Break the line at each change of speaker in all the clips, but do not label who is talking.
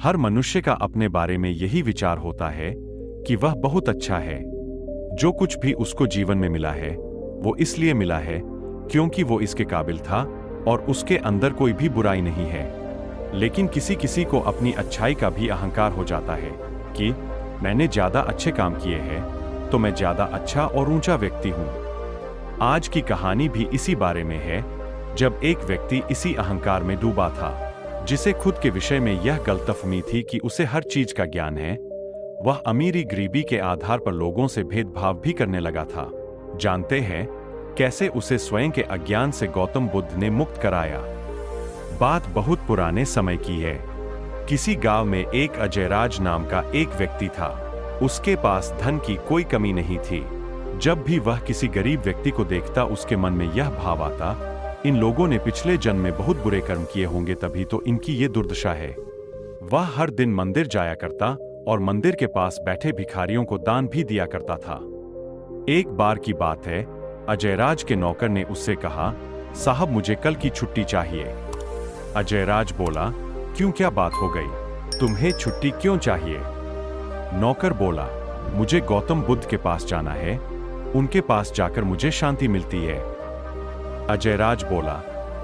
हर मनुष्य का अपने बारे में यही विचार होता है कि वह बहुत अच्छा है। जो कुछ भी उसको जीवन में मिला है वो इसलिए मिला है क्योंकि वो इसके काबिल था और उसके अंदर कोई भी बुराई नहीं है। लेकिन किसी किसी को अपनी अच्छाई का भी अहंकार हो जाता है कि मैंने ज्यादा अच्छे काम किए हैं तो मैं ज्यादा अच्छा और ऊंचा व्यक्ति हूं। आज की कहानी भी इसी बारे में है, जब एक व्यक्ति इसी अहंकार में डूबा था, जिसे खुद के विषय में यह गलतफहमी थी कि उसे हर चीज का ज्ञान है। वह अमीरी गरीबी के आधार पर लोगों से भेदभाव भी करने लगा था। जानते हैं कैसे उसे स्वयं के अज्ञान से गौतम बुद्ध ने मुक्त कराया। बात बहुत पुराने समय की है। किसी गांव में एक अजयराज नाम का एक व्यक्ति था। उसके पास धन की कोई कमी नहीं थी। जब भी वह किसी गरीब व्यक्ति को देखता उसके मन में यह भाव आता, इन लोगों ने पिछले जन्म में बहुत बुरे कर्म किए होंगे तभी तो इनकी ये दुर्दशा है। वह हर दिन मंदिर जाया करता और मंदिर के पास बैठे भिखारियों को दान भी दिया करता था। एक बार की बात है, अजयराज के नौकर ने उससे कहा, साहब मुझे कल की छुट्टी चाहिए। अजयराज बोला, क्यों, क्या बात हो गई, तुम्हें छुट्टी क्यों चाहिए? नौकर बोला, मुझे गौतम बुद्ध के पास जाना है, उनके पास जाकर मुझे शांति मिलती है। अजयराज बोला,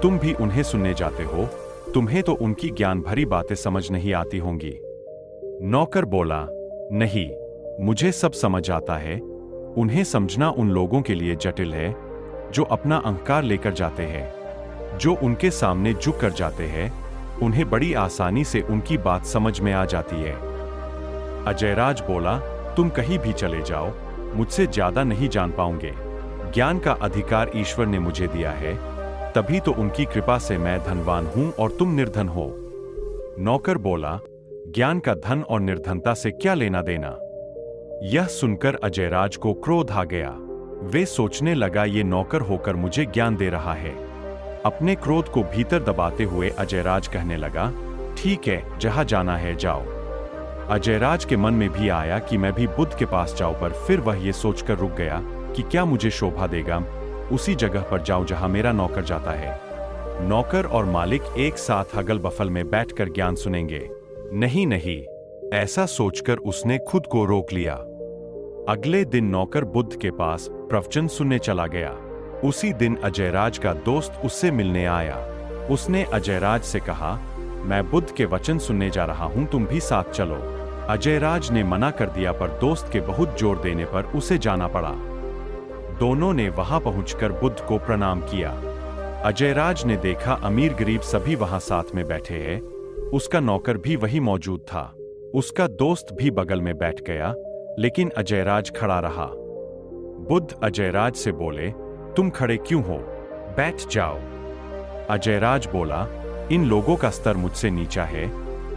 तुम भी उन्हें सुनने जाते हो, तुम्हें तो उनकी ज्ञान भरी बातें समझ नहीं आती होंगी। नौकर बोला, नहीं, मुझे सब समझ आता है। उन्हें समझना उन लोगों के लिए जटिल है जो अपना अहंकार लेकर जाते हैं। जो उनके सामने झुक कर जाते हैं उन्हें बड़ी आसानी से उनकी बात समझ में आ जाती है। अजयराज बोला, तुम कहीं भी चले जाओ, मुझसे ज्यादा नहीं जान पाओगे। ज्ञान का अधिकार ईश्वर ने मुझे दिया है, तभी तो उनकी कृपा से मैं धनवान हूं और तुम निर्धन हो। नौकर बोला, ज्ञान का धन और निर्धनता से क्या लेना देना? यह सुनकर अजयराज को क्रोध आ गया। वे सोचने लगा, ये नौकर होकर मुझे ज्ञान दे रहा है। अपने क्रोध को भीतर दबाते हुए अजयराज कहने लगा, ठीक है, जहां जाना है जाओ। अजयराज के मन में भी आया कि मैं भी बुद्ध के पास जाऊं, पर फिर वह ये सोचकर रुक गया कि क्या मुझे शोभा देगा उसी जगह पर जाऊं जहां मेरा नौकर जाता है। नौकर और मालिक एक साथ हगल बफल में बैठकर ज्ञान सुनेंगे। नहीं नहीं, ऐसा सोचकर उसने खुद को रोक लिया। अगले दिन नौकर बुद्ध के पास प्रवचन सुनने चला गया। उसी दिन अजयराज का दोस्त उससे मिलने आया। उसने अजयराज से कहा, मैं बुद्ध के वचन सुनने जा रहा हूं, तुम भी साथ चलो। अजयराज ने मना कर दिया, पर दोस्त के बहुत जोर देने पर उसे जाना पड़ा। दोनों ने वहां पहुंचकर बुद्ध को प्रणाम किया। अजयराज ने देखा अमीर गरीब सभी वहां साथ में बैठे हैं। उसका नौकर भी वही मौजूद था। उसका दोस्त भी बगल में बैठ गया, लेकिन अजयराज खड़ा रहा। बुद्ध अजयराज से बोले, तुम खड़े क्यों हो, बैठ जाओ। अजयराज बोला, इन लोगों का स्तर मुझसे नीचा है,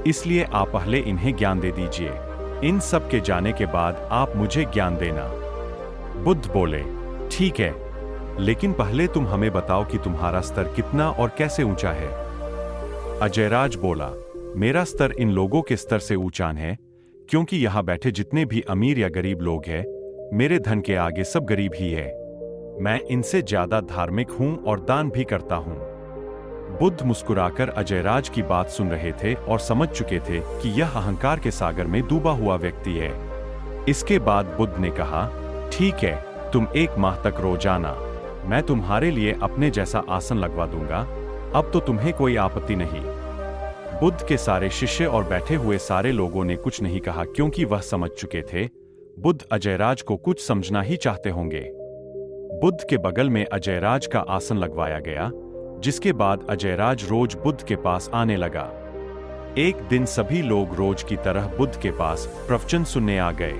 इसलिए आप पहले इन्हें ज्ञान दे दीजिए। इन सब के जाने के बाद आप मुझे ज्ञान देना। बुद्ध बोले, ठीक है, लेकिन पहले तुम हमें बताओ कि तुम्हारा स्तर कितना और कैसे ऊंचा है। अजयराज बोला, मेरा स्तर इन लोगों के स्तर से ऊंचा है, क्योंकि यहां बैठे जितने भी अमीर या गरीब लोग हैं, मेरे धन के आगे सब गरीब ही है। मैं इनसे ज्यादा धार्मिक हूं और दान भी करता हूं। बुद्ध मुस्कुराकर अजयराज की बात सुन रहे थे और समझ चुके थे कि यह अहंकार के सागर में डूबा हुआ व्यक्ति है। इसके बाद बुद्ध ने कहा, ठीक है, तुम 1 माह तक रोजाना मैं तुम्हारे लिए अपने जैसा आसन लगवा दूंगा, अब तो तुम्हें कोई आपत्ति नहीं। बुद्ध के सारे शिष्य और बैठे हुए सारे लोगों ने कुछ नहीं कहा, क्योंकि वह समझ चुके थे बुद्ध अजयराज को कुछ समझना ही चाहते होंगे। बुद्ध के बगल में अजयराज का आसन लगवाया गया, जिसके बाद अजयराज रोज बुद्ध के पास आने लगा। एक दिन सभी लोग रोज की तरह बुद्ध के पास प्रवचन सुनने आ गए।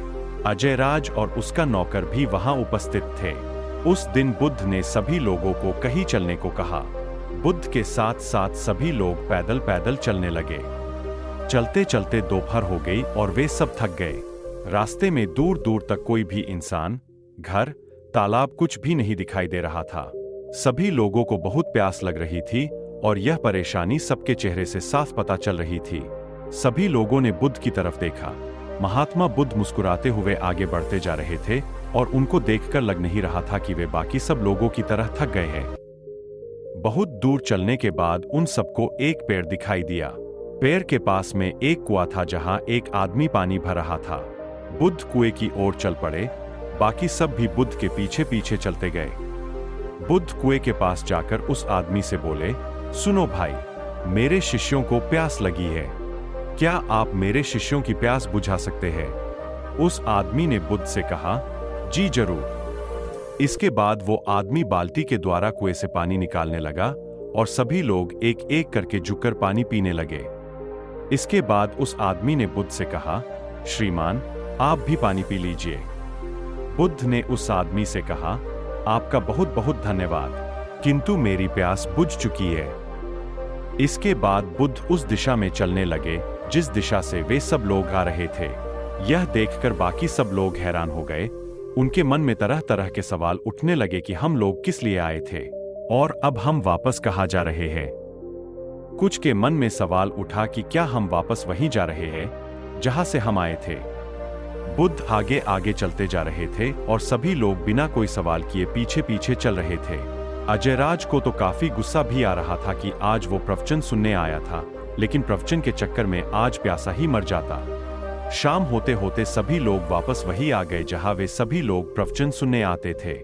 अजयराज और उसका नौकर भी वहां उपस्थित थे। उस दिन बुद्ध ने सभी लोगों को कहीं चलने को कहा। बुद्ध के साथ साथ सभी लोग पैदल पैदल चलने लगे। चलते चलते दोपहर हो गई और वे सब थक गए। रास्ते में दूर दूर तक कोई भी इंसान, घर, तालाब कुछ भी नहीं दिखाई दे रहा था। सभी लोगों को बहुत प्यास लग रही थी और यह परेशानी सबके चेहरे से साफ पता चल रही थी। सभी लोगों ने बुद्ध की तरफ देखा। महात्मा बुद्ध मुस्कुराते हुए आगे बढ़ते जा रहे थे और उनको देखकर लग नहीं रहा था कि वे बाकी सब लोगों की तरह थक गए हैं। बहुत दूर चलने के बाद उन सबको एक पेड़ दिखाई दिया। पेड़ के पास में एक कुआं था जहां एक आदमी पानी भर रहा था। बुद्ध कुएं की ओर चल पड़े, बाकी सब भी बुद्ध के पीछे पीछे चलते गए। बुद्ध कुएं के पास जाकर उस आदमी से बोले, सुनो भाई, मेरे शिष्यों को प्यास लगी है, क्या आप मेरे शिष्यों की प्यास बुझा सकते हैं? उस आदमी ने बुद्ध से कहा, जी जरूर। इसके बाद वो आदमी बाल्टी के द्वारा कुएं से पानी निकालने लगा और सभी लोग एक एक करके झुककर पानी पीने लगे। इसके बाद उस आदमी ने बुद्ध से कहा, श्रीमान, आप भी पानी पी लीजिए। बुद्ध ने उस आदमी से कहा, आपका बहुत बहुत धन्यवाद, किंतु मेरी प्यास बुझ चुकी है। इसके बाद बुद्ध उस दिशा में चलने लगे जिस दिशा से वे सब लोग आ रहे थे। यह देखकर बाकी सब लोग हैरान हो गए। उनके मन में तरह तरह के सवाल उठने लगे कि हम लोग किस लिए आए थे और अब हम वापस कहाँ जा रहे हैं। कुछ के मन में सवाल उठा कि क्या हम वापस वहीं जा रहे हैं जहां से हम आए थे। बुद्ध आगे आगे चलते जा रहे थे और सभी लोग बिना कोई सवाल किए पीछे पीछे चल रहे थे। अजयराज को तो काफी गुस्सा भी आ रहा था कि आज वो प्रवचन सुनने आया था, लेकिन प्रवचन के चक्कर में आज प्यासा ही मर जाता। शाम होते होते सभी लोग वापस वही आ गए जहां वे सभी लोग प्रवचन सुनने आते थे।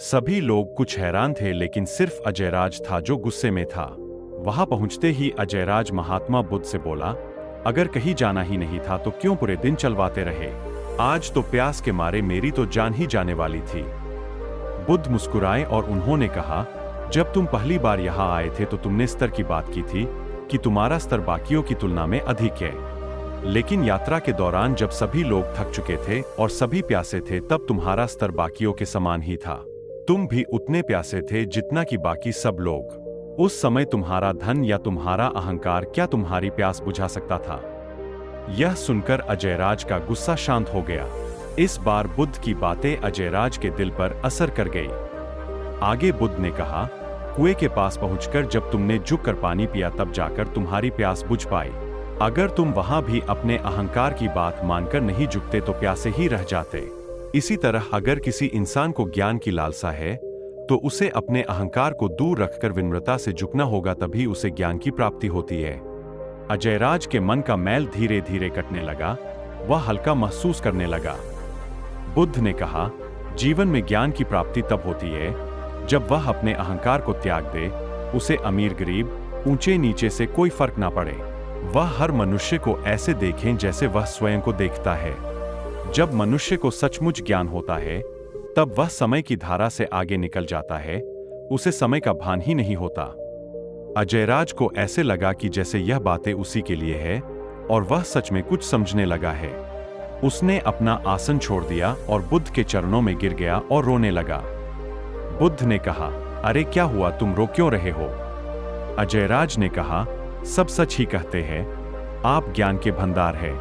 सभी लोग कुछ हैरान थे, लेकिन सिर्फ अजयराज था जो गुस्से में था। वहां पहुंचते ही अजयराज महात्मा बुद्ध से बोला, अगर कहीं जाना ही नहीं था तो क्यों पूरे दिन चलवाते रहे? आज तो प्यास के मारे मेरी तो जान ही जाने वाली थी। बुद्ध मुस्कुराए और उन्होंने कहा, जब तुम पहली बार यहाँ आए थे तो तुमने स्तर की बात की थी कि तुम्हारा स्तर बाकियों की तुलना में अधिक है, लेकिन यात्रा के दौरान जब सभी लोग थक चुके थे और सभी प्यासे थे तब तुम्हारा स्तर बाकियों के समान ही था। तुम भी उतने प्यासे थे जितना कि बाकी सब लोग। उस समय तुम्हारा धन या तुम्हारा अहंकार क्या तुम्हारी प्यास बुझा सकता था? यह सुनकर अजयराज का गुस्सा शांत हो गया। इस बार बुद्ध की बातें अजयराज के दिल पर असर कर गई। आगे बुद्ध ने कहा, कुएं के पास पहुंचकर जब तुमने झुककर पानी पिया तब जाकर तुम्हारी प्यास बुझ पाई। अगर तुम वहां भी अपने अहंकार की बात मानकर नहीं झुकते तो प्यासे ही रह जाते। इसी तरह अगर किसी इंसान को ज्ञान की लालसा है तो उसे अपने अहंकार को दूर रखकर विनम्रता से झुकना होगा, तभी उसे ज्ञान की प्राप्ति होती है। अजयराज के मन का मैल धीरे धीरे कटने लगा, वह हल्का महसूस करने लगा। बुद्ध ने कहा, जीवन में ज्ञान की प्राप्ति तब होती है जब वह अपने अहंकार को त्याग दे। उसे अमीर गरीब, ऊंचे नीचे से कोई फर्क ना पड़े। वह हर मनुष्य को ऐसे देखें जैसे वह स्वयं को देखता है। जब मनुष्य को सचमुच ज्ञान होता है तब वह समय की धारा से आगे निकल जाता है, उसे समय का भान ही नहीं होता। अजयराज को ऐसे लगा कि जैसे यह बातें उसी के लिए है और वह सच में कुछ समझने लगा है। उसने अपना आसन छोड़ दिया और बुद्ध के चरणों में गिर गया और रोने लगा। बुद्ध ने कहा, अरे क्या हुआ, तुम रो क्यों रहे हो? अजयराज ने कहा, सब सच ही कहते हैं, आप ज्ञान के भंडार हैं।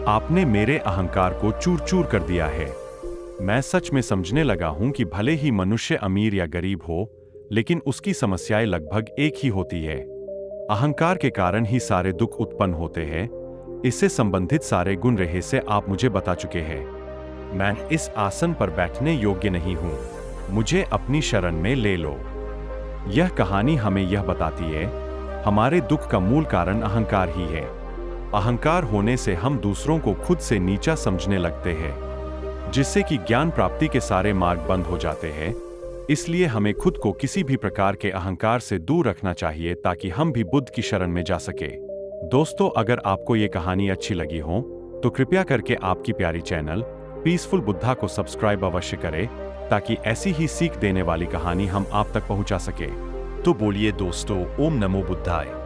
आपने मेरे अहंकार को चूर चूर कर दिया है। मैं सच में समझने लगा हूं कि भले ही मनुष्य अमीर या गरीब हो, लेकिन उसकी समस्याएं लगभग एक ही होती है। अहंकार के कारण ही सारे दुख उत्पन्न होते हैं। इससे संबंधित सारे गुण रहस्य आप मुझे बता चुके हैं। मैं इस आसन पर बैठने योग्य नहीं हूं, मुझे अपनी शरण में ले लो। यह कहानी हमें यह बताती है, हमारे दुख का मूल कारण अहंकार ही है। अहंकार होने से हम दूसरों को खुद से नीचा समझने लगते हैं, जिससे कि ज्ञान प्राप्ति के सारे मार्ग बंद हो जाते हैं। इसलिए हमें खुद को किसी भी प्रकार के अहंकार से दूर रखना चाहिए ताकि हम भी बुद्ध की शरण में जा सके। दोस्तों, अगर आपको ये कहानी अच्छी लगी हो तो कृपया करके आपकी प्यारी चैनल पीसफुल बुद्धा को सब्सक्राइब अवश्य करें ताकि ऐसी ही सीख देने वाली कहानी हम आप तक पहुंचा सके। तो बोलिए दोस्तों, ओम नमो बुद्धाय।